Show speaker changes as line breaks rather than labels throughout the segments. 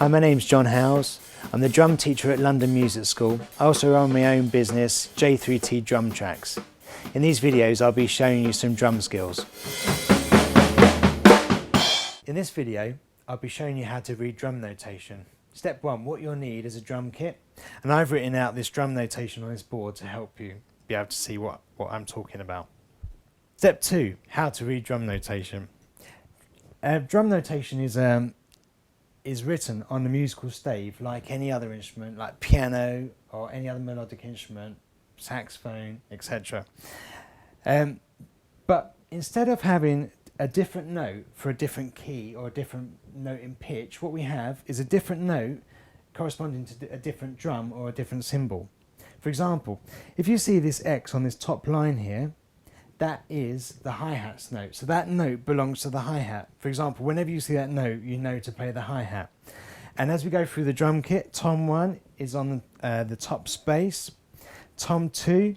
Hi, my name's John Howes. I'm the drum teacher at London Music School. I also run my own business, J3T Drum Tracks. In these videos, I'll be showing you some drum skills. In this video, I'll be showing you how to read drum notation. Step 1, what you'll need is a drum kit. And I've written out this drum notation on this board to help you be able to see what I'm talking about. Step 2, how to read drum notation. Drum notation is written on the musical stave like any other instrument, like piano or any other melodic instrument, saxophone, etc. But instead of having a different note for a different key or a different note in pitch, what we have is a different note corresponding to a different drum or a different cymbal. For example, if you see this X on this top line here, that is the hi-hat's note. So that note belongs to the hi-hat. For example, whenever you see that note, you know to play the hi-hat. And as we go through the drum kit, tom 1 is on the top space, tom 2,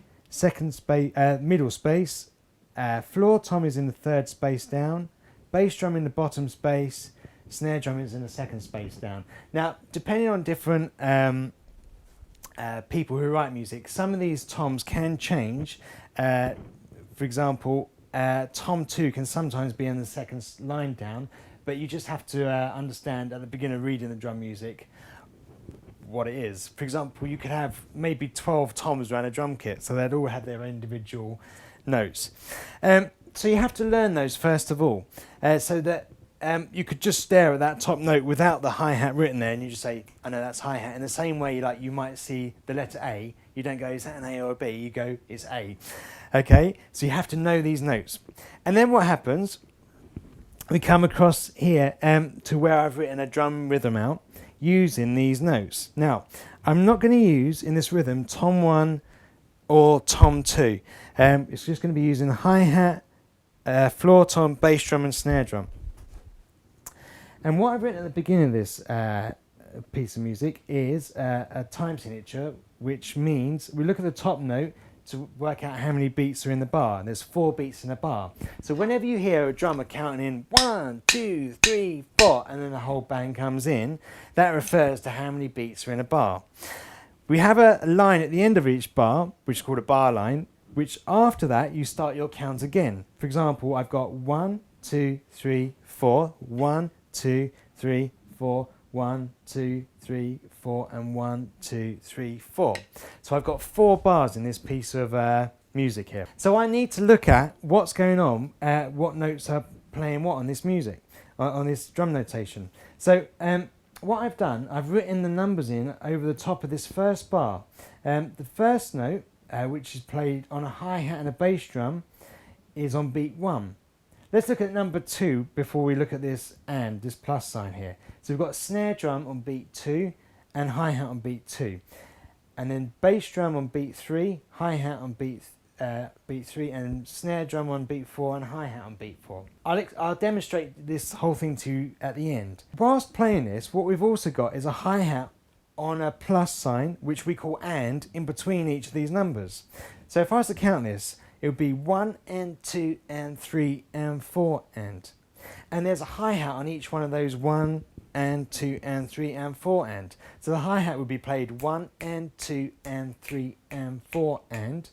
middle space, floor tom is in the third space down, bass drum in the bottom space, snare drum is in the second space down. Now, depending on different people who write music, some of these toms can change. For example, tom 2 can sometimes be in the second line down, but you just have to understand at the beginning of reading the drum music what it is. For example, you could have maybe 12 toms around a drum kit, so they'd all have their individual notes. So you have to learn those first of all, so that you could just stare at that top note without the hi-hat written there and you just say, I know that's hi-hat. In the same way, like you might see the letter A, you don't go, is that an A or a B? You go, it's A. Okay, so you have to know these notes. And then what happens, we come across here to where I've written a drum rhythm out using these notes. Now, I'm not going to use in this rhythm tom 1 or tom 2. It's just going to be using hi-hat, floor tom, bass drum and snare drum. And what I've written at the beginning of this piece of music is a time signature, which means we look at the top note to work out how many beats are in the bar. There's 4 beats in a bar. So whenever you hear a drummer counting in 1, 2, 3, 4, and then the whole band comes in, that refers to how many beats are in a bar. We have a line at the end of each bar, which is called a bar line, which after that you start your count again. For example, I've got 1, 2, 3, 4, 1, 2, 3, 4, 1, 2, 3, 4, and 1, 2, 3, 4. So I've got 4 bars in this piece of music here. So I need to look at what's going on, what notes are playing what on this music, on this drum notation. So what I've done, I've written the numbers in over the top of this first bar. The first note, which is played on a hi-hat and a bass drum, is on beat 1. Let's look at number 2 before we look at this plus sign here. So we've got snare drum on beat 2 and hi-hat on beat 2. And then bass drum on beat 3, hi-hat on beat 3, and snare drum on beat 4 and hi-hat on beat 4. I'll demonstrate this whole thing to you at the end. Whilst playing this, what we've also got is a hi-hat on a plus sign, which we call and, in between each of these numbers. So if I was to count this, it would be 1 and 2 and 3 and 4 and. And there's a hi-hat on each one of those 1 and 2 and 3 and 4 and. So the hi-hat would be played 1 and 2 and 3 and 4 and.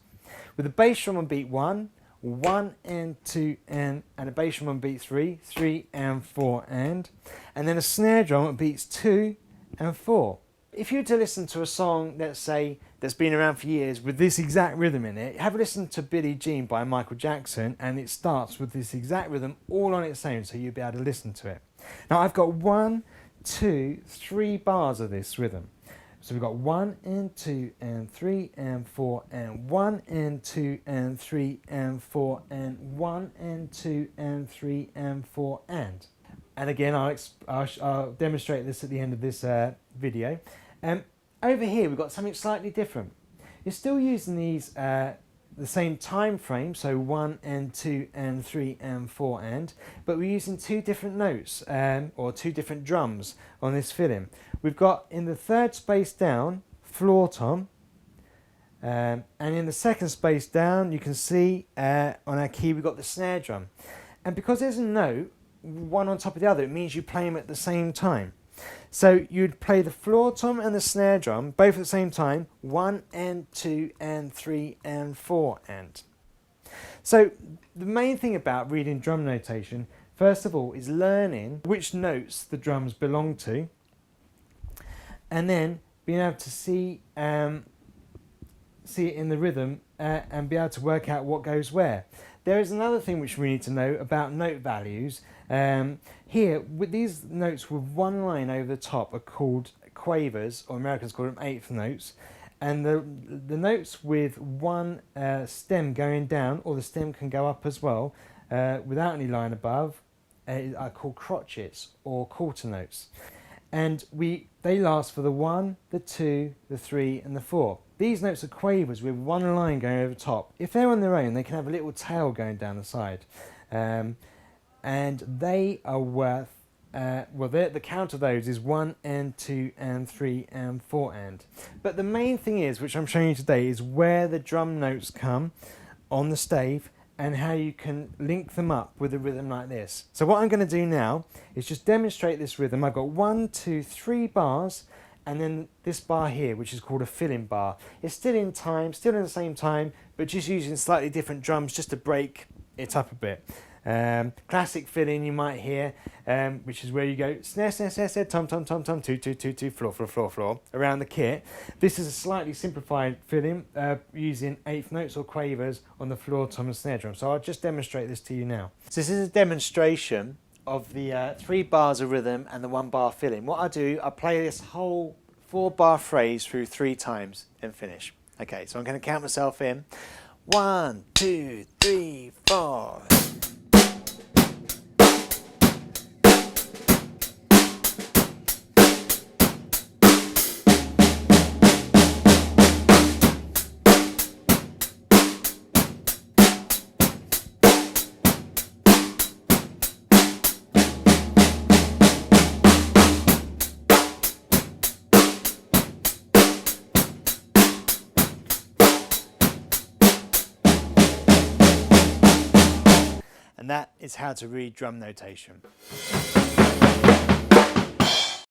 With a bass drum on beat 1, 1 and 2 and a bass drum on beat 3, 3 and 4 and. And then a snare drum on beats 2 and 4. If you were to listen to a song, let's say, that's been around for years with this exact rhythm in it, have a listen to Billie by Michael Jackson, and it starts with this exact rhythm all on its own, so you'll be able to listen to it. Now I've got 1, 2, 3 bars of this rhythm. So we've got 1 and 2 and 3 and 4 and 1 and 2 and 3 and 4 and 1 and 2 and 3 and 4 and. And again, I'll demonstrate this at the end of this video. Over here we've got something slightly different. You're still using these the same time frame, so 1 and 2 and 3 and 4 and, but we're using 2 different notes or 2 different drums on this fill-in. We've got in the third space down floor tom, and in the second space down you can see on our key we've got the snare drum. And because there's a note one on top of the other, it means you play them at the same time. So you'd play the floor tom and the snare drum both at the same time, 1 and 2 and 3 and 4 and. So the main thing about reading drum notation, first of all, is learning which notes the drums belong to, and then being able to see it in the rhythm and be able to work out what goes where. There is another thing which we need to know about note values. Here, with these notes with one line over the top are called quavers, or Americans call them eighth notes. And the notes with one stem going down, or the stem can go up as well, without any line above, are called crotchets or quarter notes. And they last for the 1, the 2, the 3 and the 4. These notes are quavers with one line going over the top. If they're on their own, they can have a little tail going down the side. And they are worth, the count of those is 1 and 2 and 3 and 4 and. But the main thing is, which I'm showing you today, is where the drum notes come on the stave and how you can link them up with a rhythm like this. So what I'm going to do now is just demonstrate this rhythm. I've got 1, 2, 3 bars, and then this bar here, which is called a fill-in bar. It's still in time, still in the same time, but just using slightly different drums just to break it up a bit. Classic fill-in you might hear, which is where you go snare, snare, snare, snare, tom, tom, tom, tom, 2, 2, 2, 2, floor, floor, floor, floor, around the kit. This is a slightly simplified fill-in using eighth notes or quavers on the floor, tom and snare drum. So I'll just demonstrate this to you now. So this is a demonstration of the 3 bars of rhythm and the 1 bar fill-in. What I do, I play this whole 4 bar phrase through 3 times and finish. Okay, so I'm going to count myself in. 1, 2, 3, 4. And that is how to read drum notation.